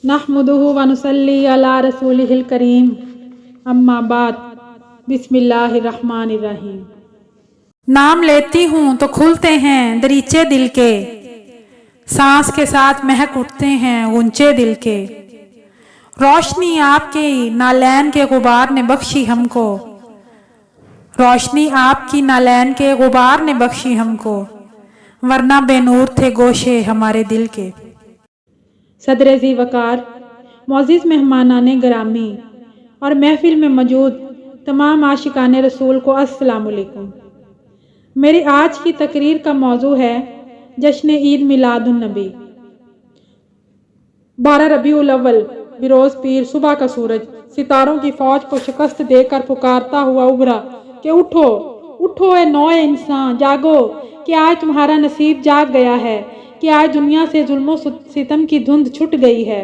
नहमदुहु व नुसल्ली अला रसूलिहिल करीम अम्मा बाद बिस्मिल्लाहिर्रहमानिर्रहीम। नाम लेती हूँ तो खुलते हैं दरीचे दिल के, सांस के साथ महक उठते हैं ऊंचे दिल के। रोशनी आपके नालैन के गुबार ने बख्शी हमको, रोशनी आपकी नालैन के गुबार ने बख्शी हमको, वरना बेनूर थे गोशे हमारे दिल के। सदर ज़ी वकार, मोअज़्ज़िज़ मेहमानाने गिरामी और महफिल में मौजूद तमाम आशिकाने रसूल को अस्सलामु अलैकुम। मेरी आज की तकरीर का मौजू है जश्न ईद मिलादुन नबी। 12 रबीउल अव्वल बिरोज़ पीर सुबह का सूरज सितारों की फौज को शिकस्त देकर पुकारता हुआ उभरा कि उठो उठो ए नौए इंसान, जागो कि आज तुम्हारा नसीब जाग गया है, कि आज दुनिया से जुल्मो सितम की धुंध छुट गई है,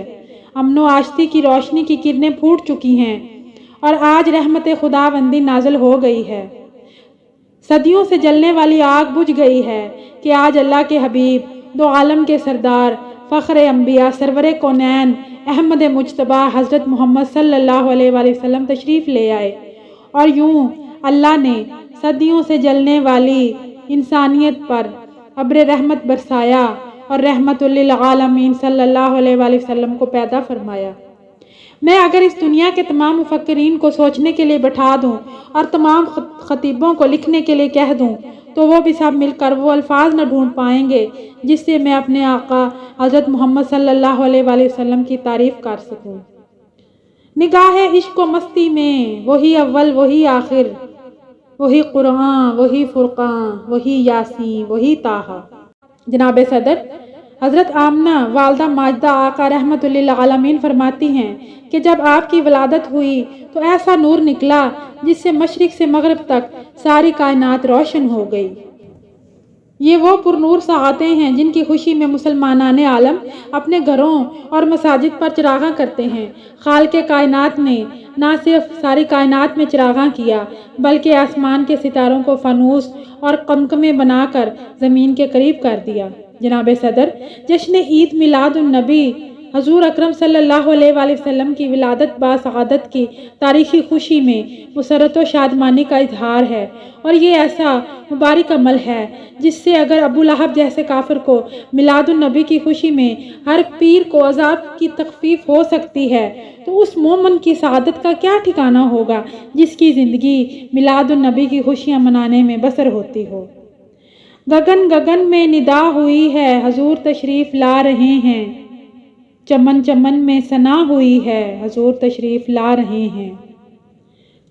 अमनो आश्ती की रोशनी की किरणें फूट चुकी हैं और आज रहमत खुदाबंदी नाज़िल हो गई है। सदियों से जलने वाली आग बुझ गई है कि आज अल्लाह के हबीब, दो आलम के सरदार, फ़ख्र अंबिया, सरवरे कौनैन, अहमद मुज्तबा हज़रत मोहम्मद सल्लल्लाहु अलैहि वसल्लम तशरीफ़ ले आए और यूं अल्लाह ने सदियों से जलने वाली इंसानियत पर अब्र रहमत बरसाया और रहमतुल लिल आलमीन सल्लल्लाहु अलैहि वसल्लम को पैदा फरमाया। मैं अगर इस दुनिया के तमाम मुफक्किरीन को सोचने के लिए बैठा दूं और तमाम खतीबों को लिखने के लिए कह दूं तो वो भी सब मिलकर वो अल्फाज न ढूंढ पाएंगे जिससे मैं अपने आका हज़रत मोहम्मद सल्लल्लाहु अलैहि वसल्लम की तारीफ़ कर सकूं। निगाह इश्क व मस्ती में वही अव्वल वही आखिर, वही कुरान वही फुरकान वही यासीन वही ताहा। जनाब सदर हज़रत आमना वालदा माजदा आका रहमतुल लिल आलमीन फरमाती हैं कि जब आपकी वलादत हुई तो ऐसा नूर निकला जिससे मशरिक से मगरिब तक सारी कायनात रोशन हो गई। ये वो पुरनूर सआतें हैं जिनकी खुशी में मुसलमानाने आलम अपने घरों और मसाजिद पर चिरागा करते हैं। खालिक़े कायनात ने ना सिर्फ सारी कायनात में चिरागा किया बल्कि आसमान के सितारों को फ़ानूस और कमकमे बनाकर ज़मीन के करीब कर दिया। जनाब सदर जश्न ईद मिलादुन नबी हजूर अकरम सल्लल्लाहु अलैहि वसल्लम की विलादत बासआदत की तारीख़ी खुशी में मुसरत व शादमानी का इजहार है और ये ऐसा मुबारक अमल है जिससे अगर अबू लहब जैसे काफिर को मिलादुन नबी की खुशी में हर पीर को अजाब की तखफीफ हो सकती है तो उस मोमन की सआदत का क्या ठिकाना होगा जिसकी ज़िंदगी मिलादुन नबी की खुशियाँ मनाने में बसर होती हो। गगन गगन में निदा हुई है हजूर तशरीफ़ ला रहे हैं, चमन चमन में सना हुई है हजूर तशरीफ़ ला रहे हैं।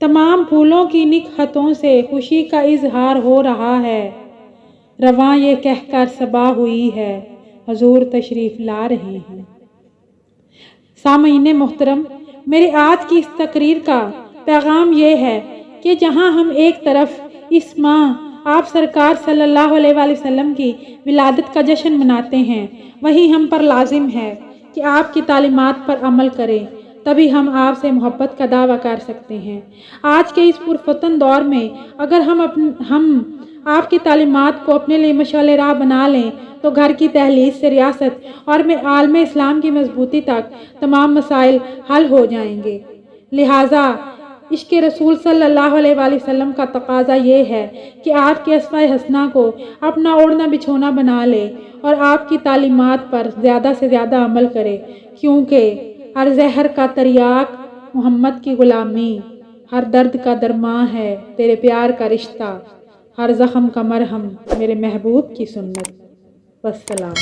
तमाम फूलों की निकहतों से खुशी का इजहार हो रहा है, रवां ये कहकर सबा हुई है हजूर तशरीफ़ ला रहे हैं। सामईन मोहतरम, मेरी आज की इस तकरीर का पैगाम ये है कि जहाँ हम एक तरफ इस माह आप सरकार सल्लल्लाहु अलैहि वसल्लम की विलादत का जश्न मनाते हैं, वहीं हम पर लाजिम है कि आपकी तालीमात पर अमल करें, तभी हम आपसे मोहब्बत का दावा कर सकते हैं। आज के इस पुरफतन दौर में अगर हम आपकी तालीमात को अपने लिए मशाल राह बना लें तो घर की तहलील से रियासत और में आलम इस्लाम की मजबूती तक तमाम मसाइल हल हो जाएंगे। लिहाजा इश्क़ रसूल सल्लल्लाहु अलैहि वसल्लम का तकाजा ये है कि आपके अस्माए हसना को अपना ओढ़ना बिछोना बना ले और आपकी तालीमात पर ज़्यादा से ज़्यादा अमल करे, क्योंकि हर जहर का तरियाक मोहम्मद की ग़ुलामी, हर दर्द का दरमां है तेरे प्यार का रिश्ता, हर ज़ख्म का मरहम मेरे महबूब की सुन्नत। वस्सलाम।